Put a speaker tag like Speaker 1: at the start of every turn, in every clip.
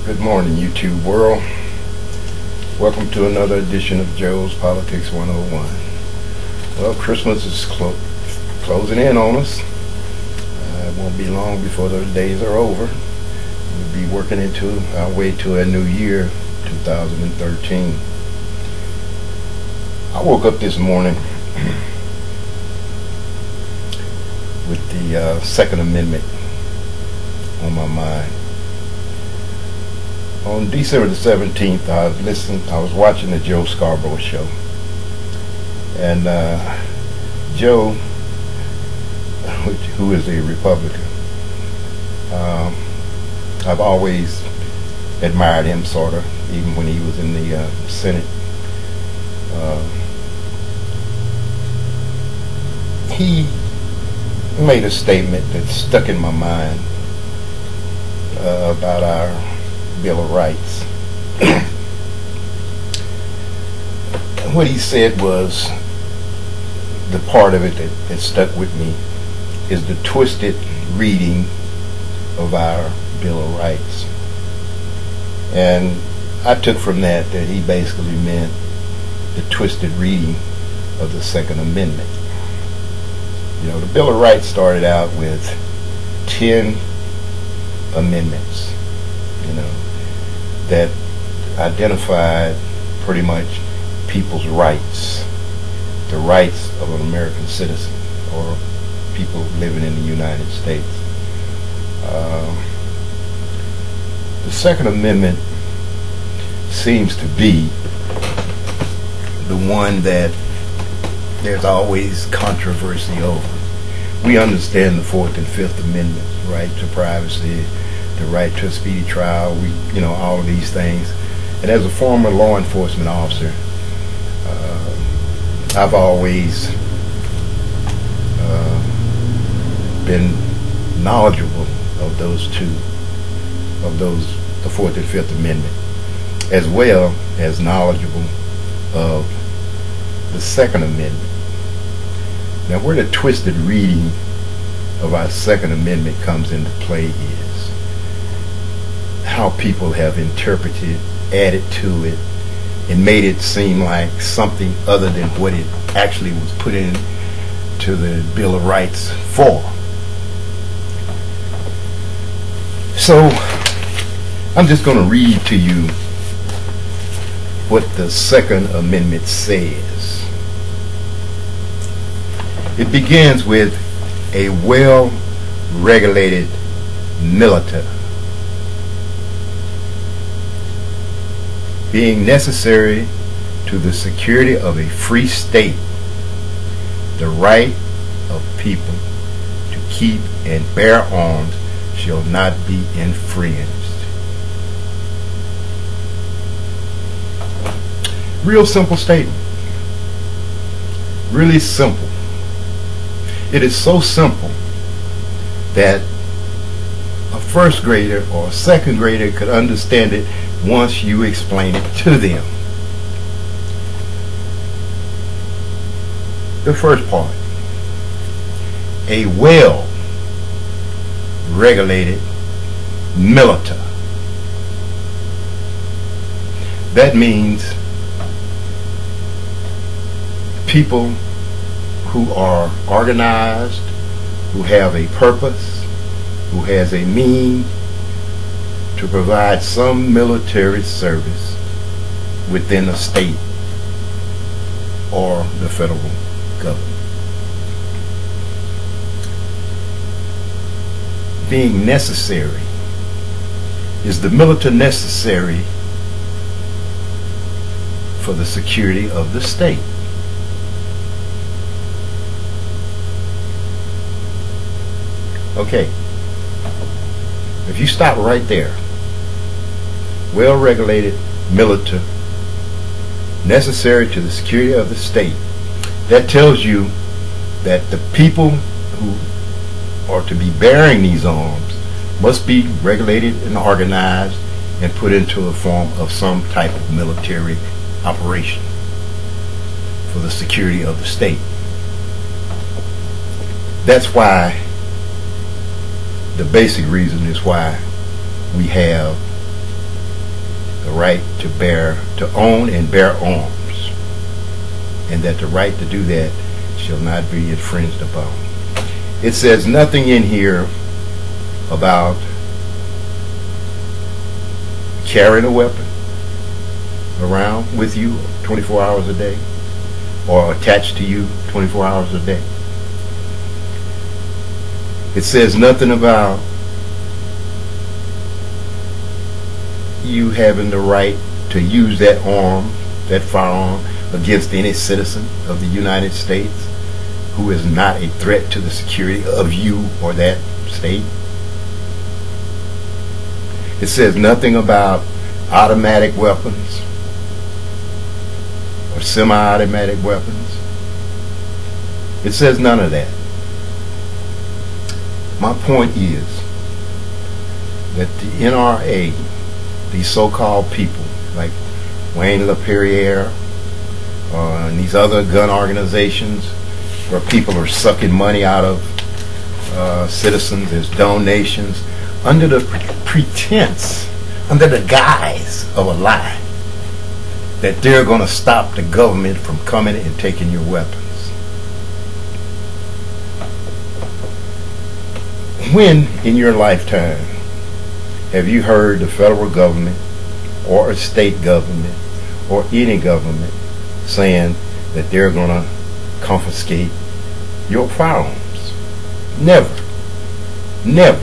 Speaker 1: Good morning, YouTube world. Welcome to another edition of Joe's Politics 101. Well, Christmas is closing in on us. It won't be long before those days are over. We'll be working into our way to a new year, 2013. I woke up this morning with the Second Amendment on my mind. On December the 17th, I was watching the Joe Scarborough show, and Joe, who is a Republican, I've always admired him, sort of, even when he was in the Senate. He made a statement that stuck in my mind about our Bill of Rights. What he said was, the part of it that stuck with me is the twisted reading of our Bill of Rights. And I took from that he basically meant the twisted reading of the Second Amendment. You know, the Bill of Rights started out with 10 amendments, you know, that identified pretty much people's rights, the rights of an American citizen or people living in the United States. The Second Amendment seems to be the one that there's always controversy over. We understand the Fourth and Fifth Amendments, right to privacy, the right to a speedy trial, all of these things. And as a former law enforcement officer, I've always been knowledgeable of the Fourth and Fifth Amendment, as well as knowledgeable of the Second Amendment. Now, where the twisted reading of our Second Amendment comes into play is how people have interpreted, added to it, and made it seem like something other than what it actually was put into the Bill of Rights for. So, I'm just going to read to you what the Second Amendment says. It begins with a well-regulated militia being necessary to the security of a free state, the right of people to keep and bear arms shall not be infringed. Real simple statement. Really simple. It is so simple that a first grader or a second grader could understand it once you explain it to them. The first part, a well-regulated militia. That means people who are organized, who have a purpose, who has a means to provide some military service within a state or the federal government. Being necessary. Is the militia necessary for the security of the state? Okay, if you stop right there, well-regulated militia, necessary to the security of the state, that tells you that the people who are to be bearing these arms must be regulated and organized and put into a form of some type of military operation for the security of the state. That's why, the basic reason is why we have right to own and bear arms, and that the right to do that shall not be infringed upon. It says nothing in here about carrying a weapon around with you 24 hours a day, or attached to you 24 hours a day. It says nothing about you having the right to use that arm, that firearm, against any citizen of the United States who is not a threat to the security of you or that state. It says nothing about automatic weapons or semi-automatic weapons. It says none of that. My point is that the NRA, these so-called people like Wayne LaPierre and these other gun organizations where people are sucking money out of citizens as donations under the pretense, under the guise of a lie, that they're going to stop the government from coming and taking your weapons. When in your lifetime have you heard the federal government or a state government or any government saying that they're going to confiscate your firearms? Never. Never.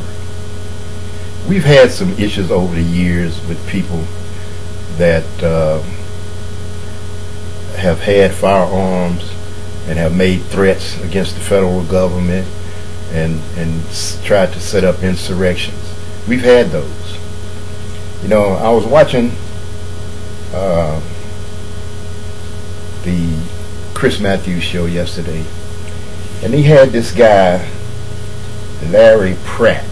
Speaker 1: We've had some issues over the years with people that have had firearms and have made threats against the federal government and tried to set up insurrections. We've had those. You know, I was watching the Chris Matthews show yesterday, and he had this guy, Larry Pratt.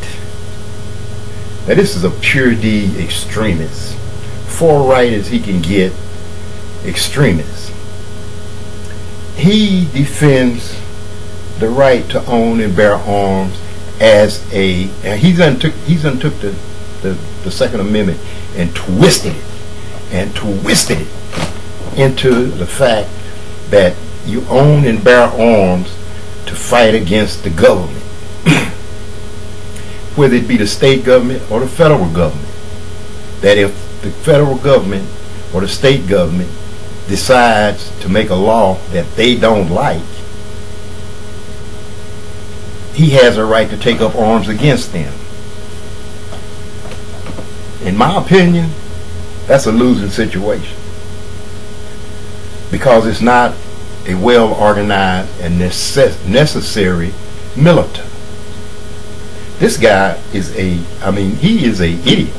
Speaker 1: Now this is a pure D extremist, far right as he can get extremist. He defends the right to own and bear arms as a, and he's untook the Second Amendment and twisted it into the fact that you own and bear arms to fight against the government, whether it be the state government or the federal government. That if the federal government or the state government decides to make a law that they don't like, he has a right to take up arms against them. In my opinion, that's a losing situation, because it's not a well organized and necessary militant. This guy is he is a idiot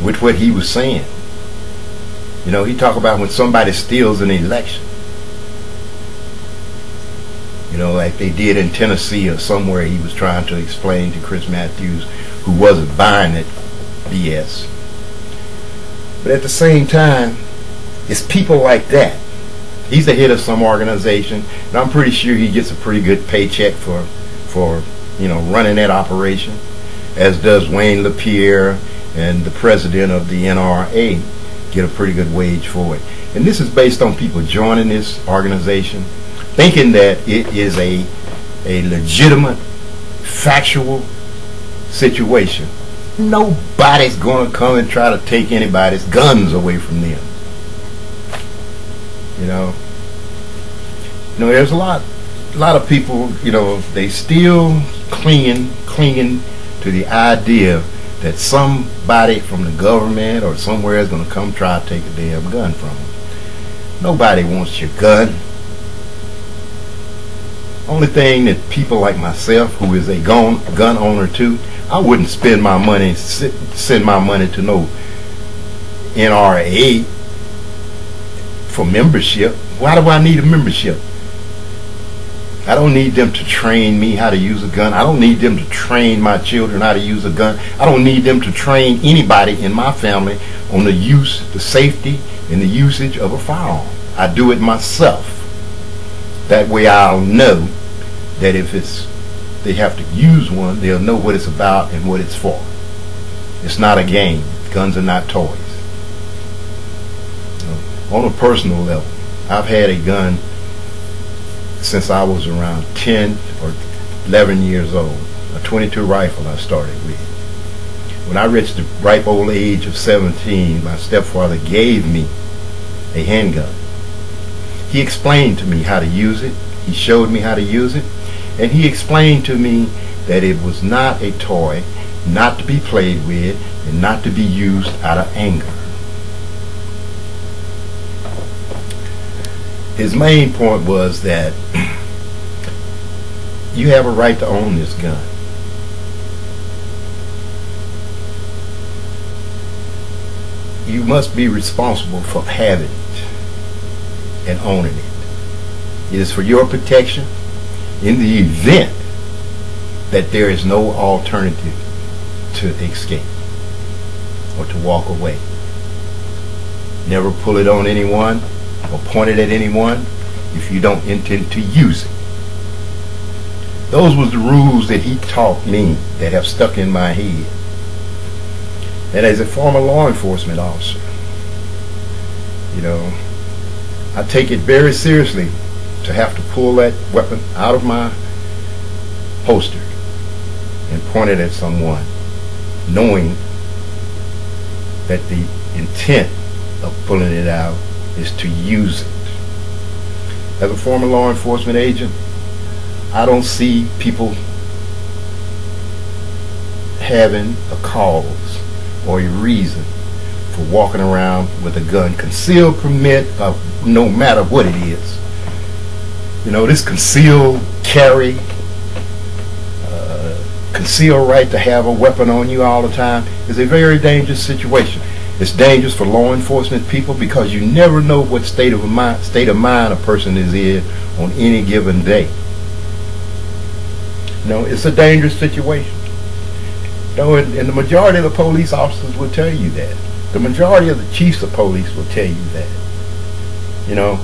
Speaker 1: with what he was saying. You know, he talked about when somebody steals an election, you know, like they did in Tennessee or somewhere. He was trying to explain to Chris Matthews, who wasn't buying it, BS. But at the same time, it's people like that. He's the head of some organization, and I'm pretty sure he gets a pretty good paycheck for you know, running that operation, as does Wayne LaPierre and the president of the NRA get a pretty good wage for it. And this is based on people joining this organization thinking that it is a legitimate, factual situation. Nobody's going to come and try to take anybody's guns away from them. You know, there's a lot of people, you know, they still clinging to the idea that somebody from the government or somewhere is going to come try to take a damn gun from them. Nobody wants your gun. Only thing that people like myself, who is a gun owner too, I wouldn't spend my money, send my money to no NRA for membership. Why do I need a membership? I don't need them to train me how to use a gun. I don't need them to train my children how to use a gun. I don't need them to train anybody in my family on the use, the safety, and the usage of a firearm. I do it myself. That way I'll know that if they have to use one, they'll know what it's about and what it's for. It's not a game. Guns are not toys. On a personal level, I've had a gun since I was around 10 or 11 years old. A .22 rifle I started with. When I reached the ripe old age of 17, my stepfather gave me a handgun. He explained to me how to use it. He showed me how to use it. And he explained to me that it was not a toy, not to be played with, and not to be used out of anger. His main point was that you have a right to own this gun. You must be responsible for having it and owning it. It is for your protection in the event that there is no alternative to escape or to walk away. Never pull it on anyone or point it at anyone if you don't intend to use it. Those was the rules that he taught me that have stuck in my head. And as a former law enforcement officer, you know, I take it very seriously to have to pull that weapon out of my holster and point it at someone, knowing that the intent of pulling it out is to use it. As a former law enforcement agent, I don't see people having a cause or a reason for walking around with a gun. Concealed permit, no matter what it is. You know, this concealed carry, concealed right to have a weapon on you all the time is a very dangerous situation. It's dangerous for law enforcement people because you never know what state of mind a person is in on any given day. You know, it's a dangerous situation. You know, and the majority of the police officers will tell you that. The majority of the chiefs of police will tell you that. You know,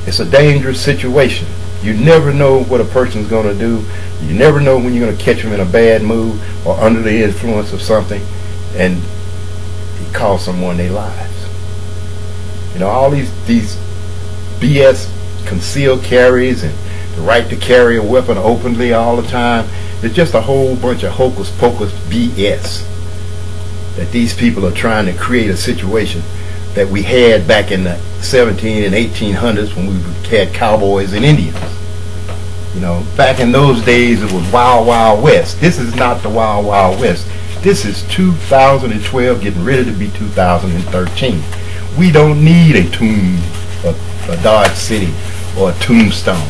Speaker 1: it's a dangerous situation. You never know what a person's going to do. You never know when you're going to catch them in a bad mood or under the influence of something and cost someone their lives. You know, all these BS concealed carries and the right to carry a weapon openly all the time, it's just a whole bunch of hocus pocus BS that these people are trying to create a situation that we had back in the 17 and 1800s when we had cowboys and Indians. You know, back in those days it was Wild Wild West. This is not the Wild Wild West. This is 2012 getting ready to be 2013. We don't need a Dodge City or a Tombstone.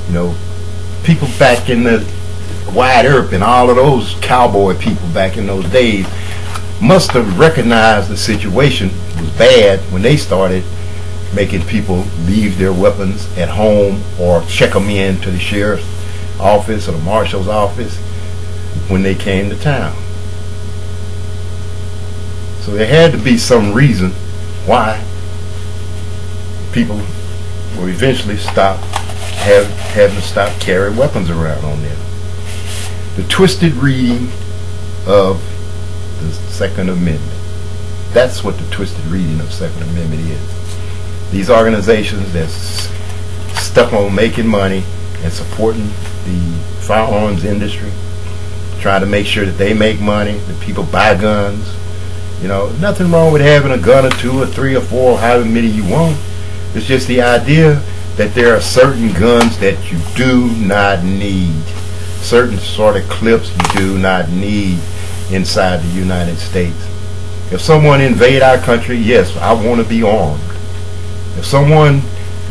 Speaker 1: You know, people back in the Wyatt Earp and all of those cowboy people back in those days must have recognized the situation was bad when they started making people leave their weapons at home or check them in to the sheriff's office or the marshal's office when they came to town. So there had to be some reason why people will eventually having to stop carrying weapons around on them. The twisted reading of the Second Amendment. That's what the twisted reading of Second Amendment is. These organizations that's stuck on making money and supporting the firearms industry, trying to make sure that they make money, that people buy guns. You know, nothing wrong with having a gun or two or three or four, however many you want. It's just the idea that there are certain guns that you do not need. Certain sort of clips you do not need inside the United States. If someone invade our country, yes, I want to be armed. If someone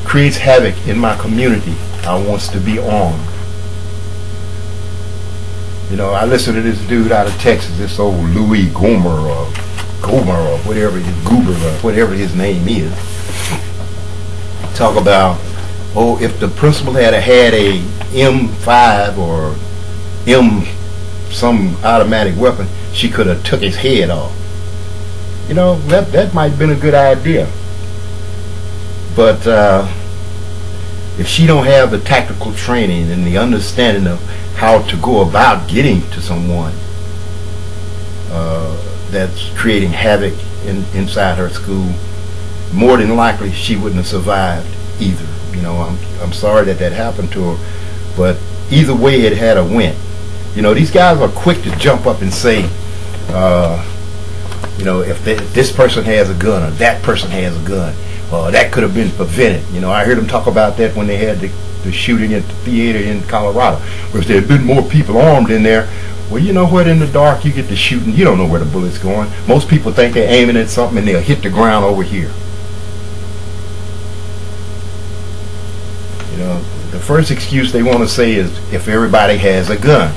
Speaker 1: creates havoc in my community, I want to be armed. You know, I listen to this dude out of Texas, this old Louis Gohmert or whatever his name is, talk about, oh, if the principal had a M5 or some automatic weapon, she could have took his head off. You know, that might have been a good idea. But if she don't have the tactical training and the understanding of how to go about getting to someone, that's creating havoc inside her school, more than likely she wouldn't have survived either. You know, I'm sorry that happened to her, but either way it had a win. You know, these guys are quick to jump up and say, you know, if this person has a gun or that person has a gun, that could have been prevented. You know, I heard them talk about that when they had the shooting at the theater in Colorado, where if there had been more people armed in there. Well, you know what, in the dark you get to shooting, you don't know where the bullet's going. Most people think they're aiming at something and they'll hit the ground over here. You know, the first excuse they want to say is if everybody has a gun.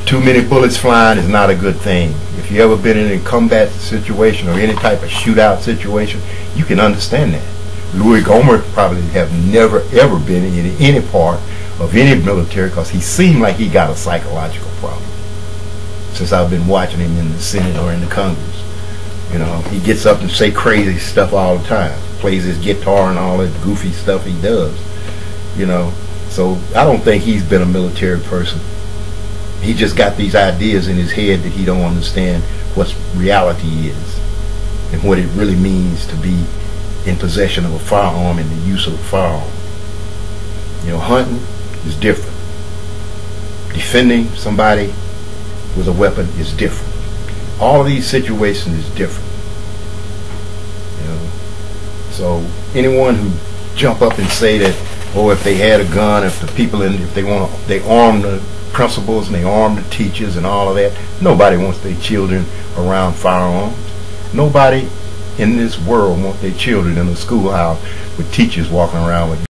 Speaker 1: Too many bullets flying is not a good thing. If you ever been in a combat situation or any type of shootout situation, you can understand that. Louis Gohmert probably have never ever been in any part of any military because he seemed like he got a psychological problem. Since I've been watching him in the Senate or in the Congress. You know, he gets up and say crazy stuff all the time. Plays his guitar and all that goofy stuff he does. You know, so I don't think he's been a military person. He just got these ideas in his head that he don't understand what reality is and what it really means to be in possession of a firearm and the use of a firearm. You know, hunting is different. Defending somebody with a weapon is different. All of these situations is different. You know, so anyone who jump up and say that, oh, if they had a gun, if the people if they arm the principals and they arm the teachers and all of that, nobody wants their children around firearms. Nobody in this world wants their children in a schoolhouse with teachers walking around with